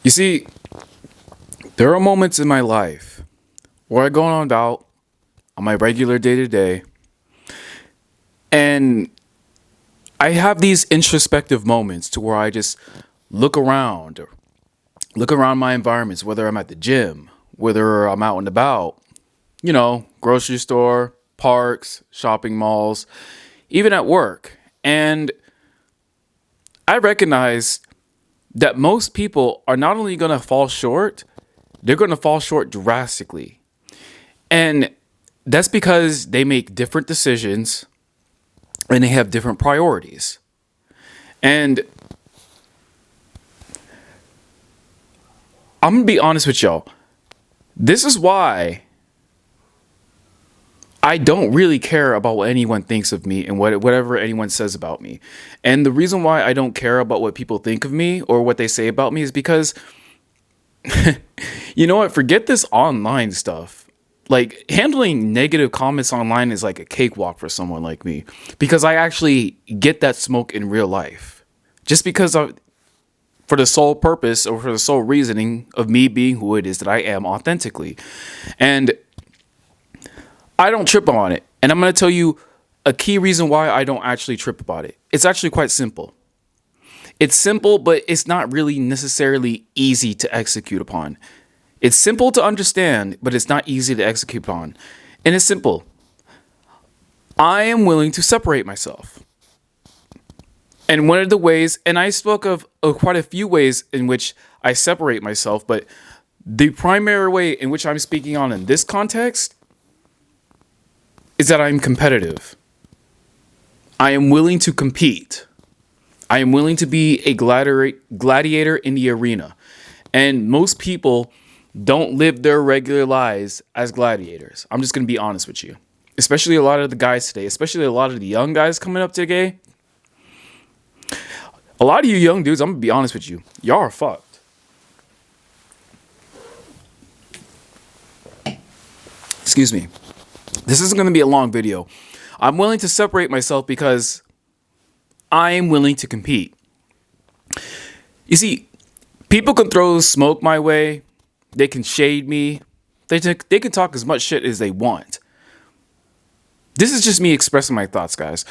You see, there are moments in my life where I go on about on my regular day to day, and I have these introspective moments to where I just look around, or look around my environments, whether I'm at the gym, whether I'm out and about, grocery store, parks, shopping malls, even at work. And I recognize that most people are not only going to fall short, they're going to fall short drastically. And that's because they make different decisions and they have different priorities. And I'm going to be honest with y'all. This is why I don't really care about what anyone thinks of me and whatever anyone says about me. And the reason why I don't care about what people think of me or what they say about me is because, you know what, forget this online stuff. Like, handling negative comments online is like a cakewalk for someone like me because I actually get that smoke in real life. Just because for the sole purpose or for the sole reasoning of me being who it is that I am authentically. And I don't trip on it. And I'm going to tell you a key reason why I don't actually trip about it. It's actually quite simple. It's simple, but it's not really necessarily easy to execute upon. It's simple to understand, but it's not easy to execute upon. And it's simple. I am willing to separate myself. And one of the ways, and I spoke of quite a few ways in which I separate myself, but the primary way in which I'm speaking on in this context is that I'm competitive. I am willing to compete. I am willing to be a gladiator in the arena. And most people don't live their regular lives as gladiators. I'm just going to be honest with you. Especially a lot of the guys today, especially a lot of the young guys coming up today. A lot of you young dudes, I'm going to be honest with you. Y'all are fucked. Excuse me. This isn't going to be a long video. I'm willing to separate myself because I am willing to compete. You see, people can throw smoke my way. They can shade me. They can talk as much shit as they want. This is just me expressing my thoughts, guys.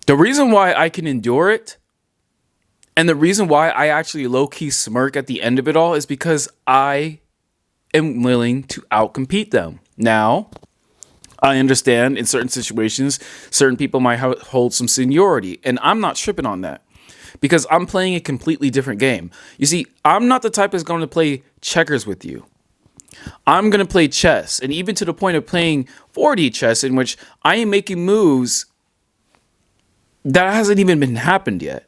The reason why I can endure it and the reason why I actually low-key smirk at the end of it all is because I am willing to outcompete them. Now, I understand in certain situations, certain people might hold some seniority, and I'm not tripping on that because I'm playing a completely different game. You see, I'm not the type that's going to play checkers with you. I'm going to play chess, and even to the point of playing 4D chess in which I am making moves that hasn't even been happened yet.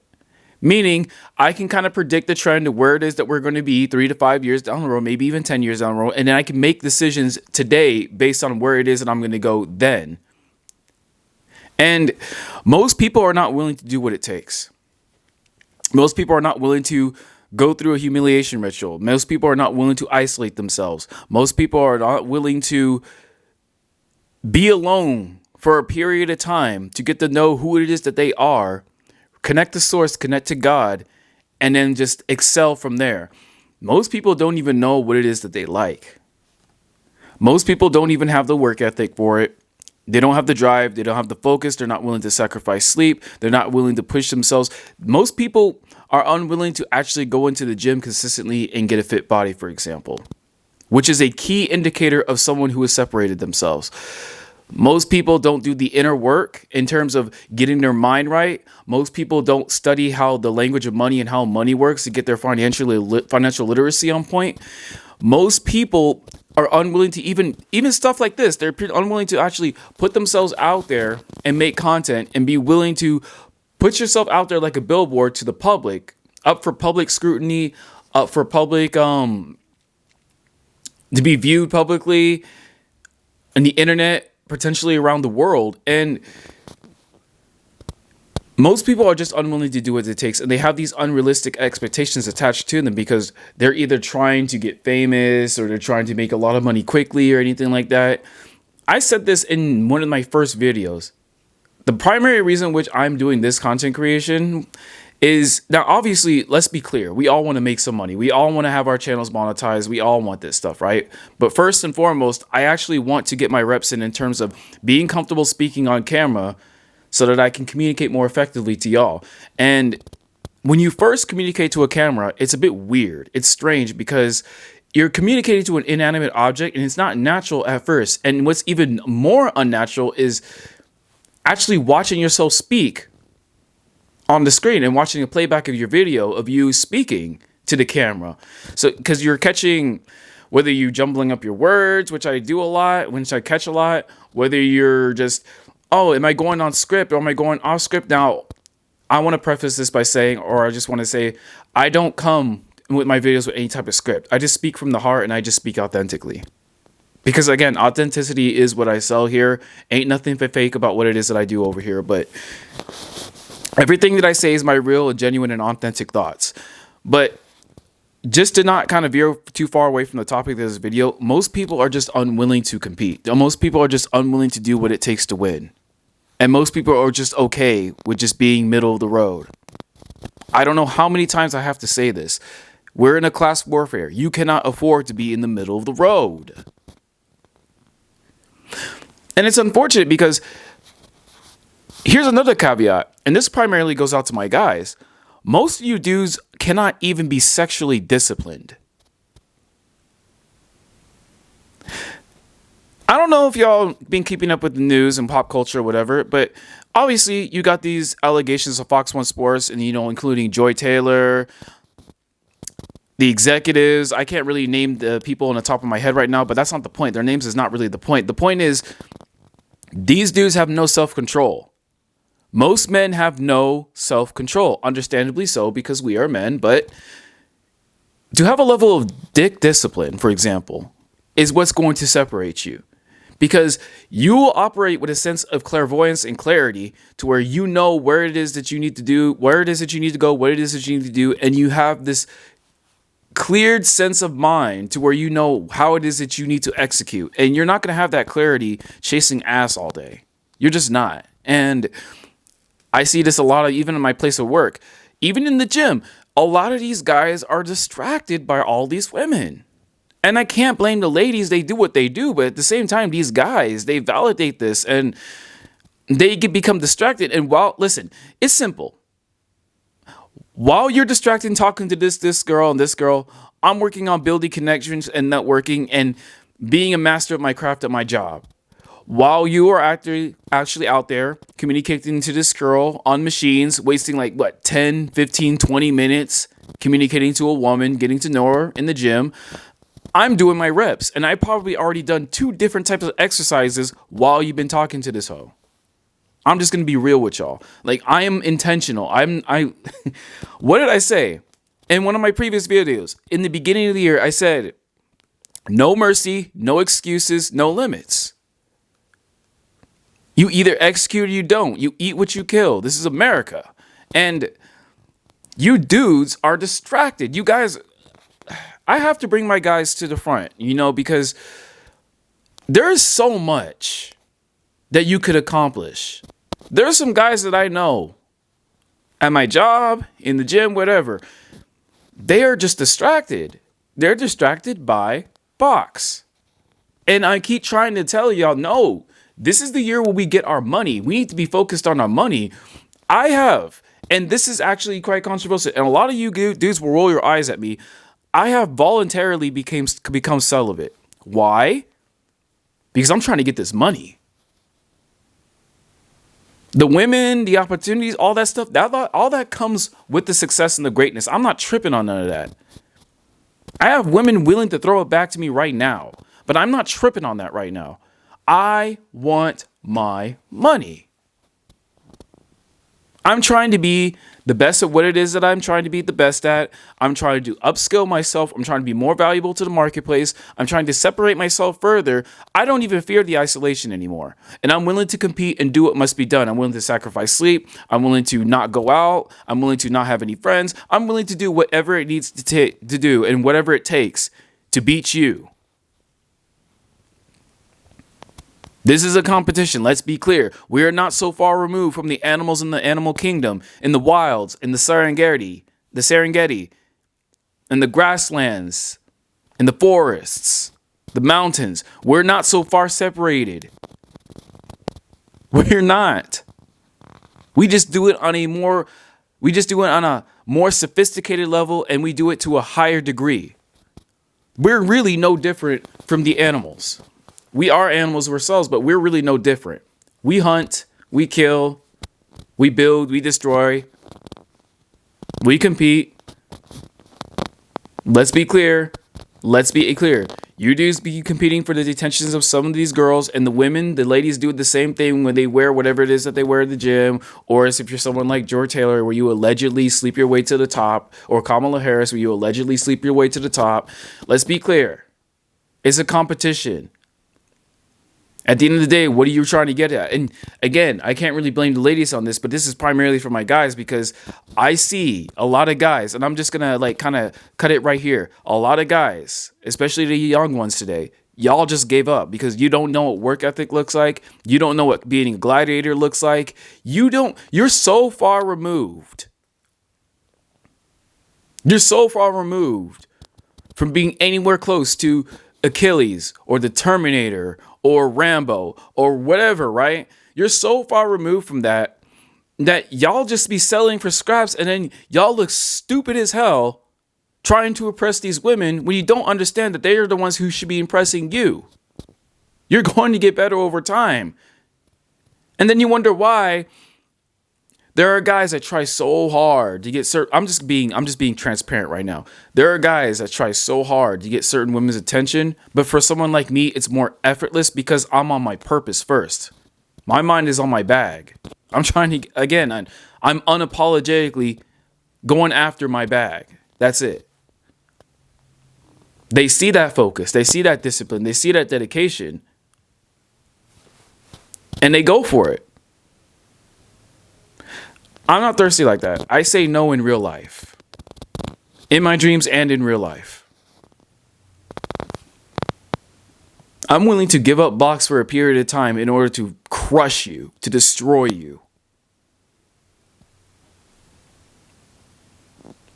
Meaning, I can kind of predict the trend of where it is that we're going to be 3 to 5 years down the road, maybe even 10 years down the road. And then I can make decisions today based on where it is that I'm going to go then. And most people are not willing to do what it takes. Most people are not willing to go through a humiliation ritual. Most people are not willing to isolate themselves. Most people are not willing to be alone for a period of time to get to know who it is that they are. Connect to source, connect to God, and then just excel from there. Most people don't even know what it is that they like. Most people don't even have the work ethic for it. They don't have the drive. They don't have the focus. They're not willing to sacrifice sleep. They're not willing to push themselves. Most people are unwilling to actually go into the gym consistently and get a fit body, for example, which is a key indicator of someone who has separated themselves. Most people don't do the inner work in terms of getting their mind right. Most people don't study how the language of money and how money works to get their financial literacy on point. Most people are unwilling to even stuff like this. They're unwilling to actually put themselves out there and make content and be willing to put yourself out there like a billboard to the public, up for public scrutiny, up for public to be viewed publicly on the internet, potentially around the world. And most people are just unwilling to do what it takes, and they have these unrealistic expectations attached to them because they're either trying to get famous or they're trying to make a lot of money quickly or anything like that. I said this in one of my first videos. The primary reason which I'm doing this content creation is now obviously, let's be clear, we all want to make some money, we all want to have our channels monetized, we all want this stuff, right? But first and foremost, I actually want to get my reps in terms of being comfortable speaking on camera so that I can communicate more effectively to y'all. And when you first communicate to a camera, it's a bit weird, it's strange, because you're communicating to an inanimate object and it's not natural at first. And what's even more unnatural is actually watching yourself speak on the screen and watching a playback of your video of you speaking to the camera. So, because you're catching, whether you're jumbling up your words, which I do a lot, which I catch a lot, whether you're just, oh, am I going on script or am I going off script? Now, I want to preface this by saying, or I just want to say, I don't come with my videos with any type of script. I just speak from the heart and I just speak authentically. Because again, authenticity is what I sell here. Ain't nothing fake about what it is that I do over here, but everything that I say is my real and genuine and authentic thoughts. But just to not kind of veer too far away from the topic of this video, most people are just unwilling to compete. Most people are just unwilling to do what it takes to win. And most people are just okay with just being middle of the road. I don't know how many times I have to say this. We're in a class warfare. You cannot afford to be in the middle of the road. And it's unfortunate because here's another caveat, and this primarily goes out to my guys. Most of you dudes cannot even be sexually disciplined. I don't know if y'all been keeping up with the news and pop culture or whatever, but obviously you got these allegations of Fox One Sports and, including Joy Taylor, the executives. I can't really name the people on the top of my head right now, but that's not the point. Their names is not really the point. The point is these dudes have no self-control. Most men have no self-control, understandably so, because we are men. But to have a level of dick discipline, for example, is what's going to separate you. Because you will operate with a sense of clairvoyance and clarity to where you know where it is that you need to do, where it is that you need to go, what it is that you need to do. And you have this cleared sense of mind to where you know how it is that you need to execute. And you're not going to have that clarity chasing ass all day. You're just not. And I see this a lot of, even in my place of work, even in the gym, a lot of these guys are distracted by all these women. And I can't blame the ladies. They do what they do. But at the same time, these guys, they validate this and they become distracted. And listen, it's simple. While you're distracted and talking to this girl and this girl, I'm working on building connections and networking and being a master of my craft at my job. While you are actually out there communicating to this girl on machines, wasting 10, 15, 20 minutes communicating to a woman, getting to know her in the gym, I'm doing my reps. And I probably already done 2 different types of exercises while you've been talking to this hoe. I'm just going to be real with y'all. I am intentional. What did I say? In one of my previous videos, in the beginning of the year, I said, no mercy, no excuses, no limits. You either execute or you don't. You eat what you kill. This is America. And you dudes are distracted. You guys, I have to bring my guys to the front, because there is so much that you could accomplish. There's some guys that I know at my job, in the gym, whatever. They are just distracted. They're distracted by box. And I keep trying to tell y'all, no, this is the year where we get our money. We need to be focused on our money. And this is actually quite controversial, and a lot of you dudes will roll your eyes at me. I have voluntarily become celibate. Why? Because I'm trying to get this money. The women, the opportunities, all that stuff, all that comes with the success and the greatness. I'm not tripping on none of that. I have women willing to throw it back to me right now, but I'm not tripping on that right now. I want my money. I'm trying to be the best at what it is that I'm trying to be the best at. I'm trying to upskill myself. I'm trying to be more valuable to the marketplace. I'm trying to separate myself further. I don't even fear the isolation anymore. And I'm willing to compete and do what must be done. I'm willing to sacrifice sleep. I'm willing to not go out. I'm willing to not have any friends. I'm willing to do whatever it needs to do and whatever it takes to beat you. This is a competition. Let's be clear. We are not so far removed from the animals in the animal kingdom, in the wilds, in the Serengeti, in the grasslands, in the forests, the mountains. We're not so far separated. We're not. We just do it on a more sophisticated level, and we do it to a higher degree. We're really no different from the animals. We are animals ourselves, but we're really no different. We hunt, we kill, we build, we destroy, we compete. Let's be clear. You dudes be competing for the attentions of some of these girls, and the ladies do the same thing when they wear whatever it is that they wear at the gym, or as if you're someone like George Taylor, where you allegedly sleep your way to the top, or Kamala Harris, where you allegedly sleep your way to the top. Let's be clear. It's a competition. At the end of the day, what are you trying to get at? And again, I can't really blame the ladies on this, but this is primarily for my guys, because I see a lot of guys, and I'm just going to kind of cut it right here. A lot of guys, especially the young ones today, y'all just gave up because you don't know what work ethic looks like. You don't know what being a gladiator looks like. You're so far removed. You're so far removed from being anywhere close to Achilles or the Terminator or Rambo or whatever, right? You're so far removed from that y'all just be selling for scraps, and then y'all look stupid as hell trying to impress these women when you don't understand that they are the ones who should be impressing you. You're going to get better over time. And then you wonder why there are guys that try so hard to get certain. I'm just being transparent right now. There are guys that try so hard to get certain women's attention, but for someone like me, it's more effortless because I'm on my purpose first. My mind is on my bag. I'm unapologetically going after my bag. That's it. They see that focus, they see that discipline, they see that dedication, and they go for it. I'm not thirsty like that. I say no in real life. In my dreams and in real life. I'm willing to give up blocks for a period of time in order to crush you, to destroy you.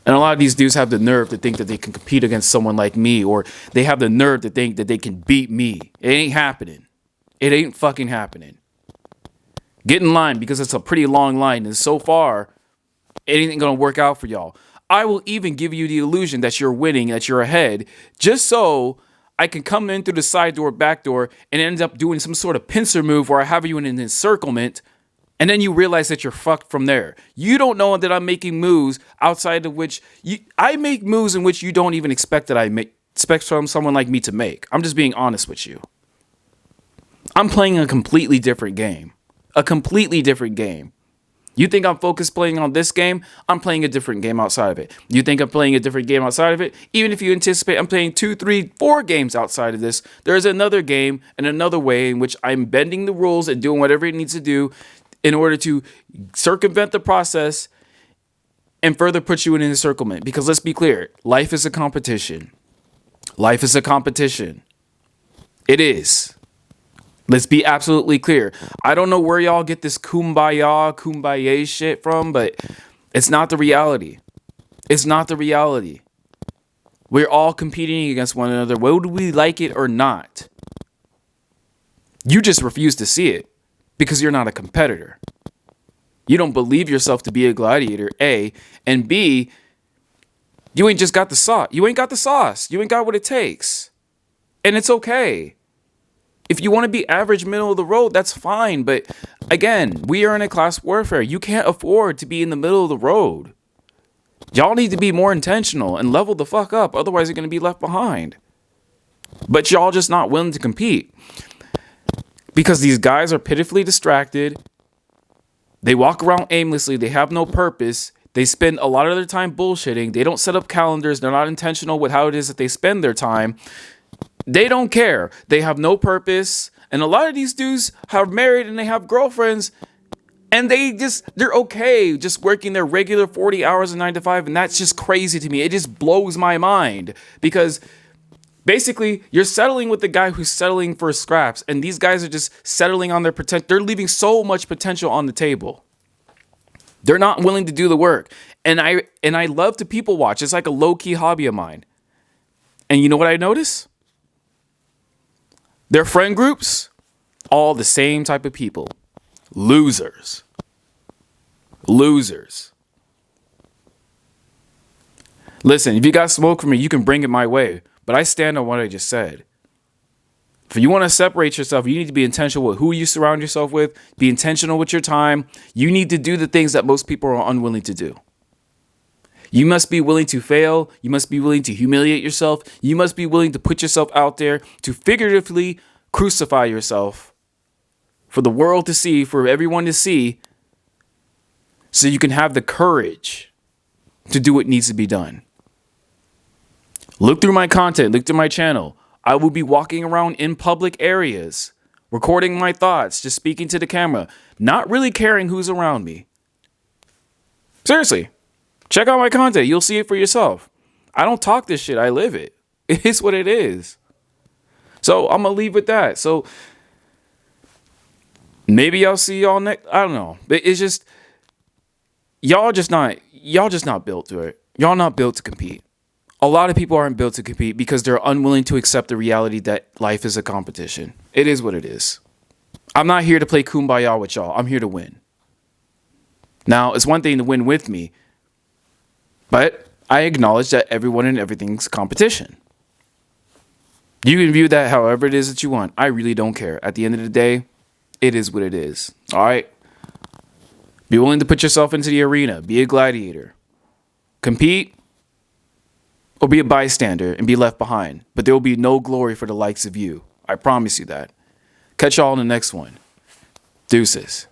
And a lot of these dudes have the nerve to think that they can compete against someone like me, or they have the nerve to think that they can beat me. It ain't happening. It ain't fucking happening. Get in line, because it's a pretty long line, and so far, it ain't gonna work out for y'all. I will even give you the illusion that you're winning, that you're ahead, just so I can come in through the side door, back door, and end up doing some sort of pincer move where I have you in an encirclement, and then you realize that you're fucked from there. You don't know that I'm making moves outside of which I make moves in which you don't even expect from someone like me to make. I'm just being honest with you. I'm playing a completely different game. A completely different game. You think I'm focused playing on this game? I'm playing a different game outside of it. You think I'm playing a different game outside of it? Even if you anticipate I'm playing 2, 3, 4 games outside of this, there's another game and another way in which I'm bending the rules and doing whatever it needs to do in order to circumvent the process and further put you in an encirclement. Because let's be clear, life is a competition. Life is a competition. It is. Let's be absolutely clear. I don't know where y'all get this kumbaya shit from, but it's not the reality. It's not the reality. We're all competing against one another, whether we like it or not. You just refuse to see it because you're not a competitor. You don't believe yourself to be a gladiator, A, and B, you ain't just got the sauce. You ain't got the sauce. You ain't got what it takes. And it's okay. If you want to be average, middle of the road, that's fine. But again, we are in a class warfare. You can't afford to be in the middle of the road. Y'all need to be more intentional and level the fuck up. Otherwise, you're going to be left behind. But y'all just not willing to compete. Because these guys are pitifully distracted. They walk around aimlessly. They have no purpose. They spend a lot of their time bullshitting. They don't set up calendars. They're not intentional with how it is that they spend their time. They don't care. They have no purpose. And a lot of these dudes are married and they have girlfriends. And they're okay just working their regular 40 hours and 9 to 5. And that's just crazy to me. It just blows my mind. Because Basically, you're settling with the guy who's settling for scraps, and these guys are just settling on their potential. They're leaving so much potential on the table. They're not willing to do the work. And I love to people watch. It's like a low-key hobby of mine. And you know what I notice? Their friend groups, all the same type of people. Losers. Losers. Listen, if you got smoke for me, you can bring it my way. But I stand on what I just said. If you want to separate yourself, you need to be intentional with who you surround yourself with. Be intentional with your time. You need to do the things that most people are unwilling to do. You must be willing to fail. You must be willing to humiliate yourself. You must be willing to put yourself out there to figuratively crucify yourself for the world to see, for everyone to see, so you can have the courage to do what needs to be done. Look through my content, look through my channel. I will be walking around in public areas, recording my thoughts, just speaking to the camera, not really caring who's around me. Seriously, check out my content. You'll see it for yourself. I don't talk this shit. I live it. It is what it is. So I'm going to leave with that. So maybe I'll see y'all next. I don't know. It's just, y'all just not built to it. Y'all not built to compete. A lot of people aren't built to compete because they're unwilling to accept the reality that life is a competition. It is what it is. I'm not here to play kumbaya with y'all. I'm here to win. Now, it's one thing to win with me, but I acknowledge that everyone and everything's competition. You can view that however it is that you want. I really don't care. At the end of the day, it is what it is. All right? Be willing to put yourself into the arena. Be a gladiator. Compete. Or be a bystander and be left behind. But there will be no glory for the likes of you. I promise you that. Catch y'all in the next one. Deuces.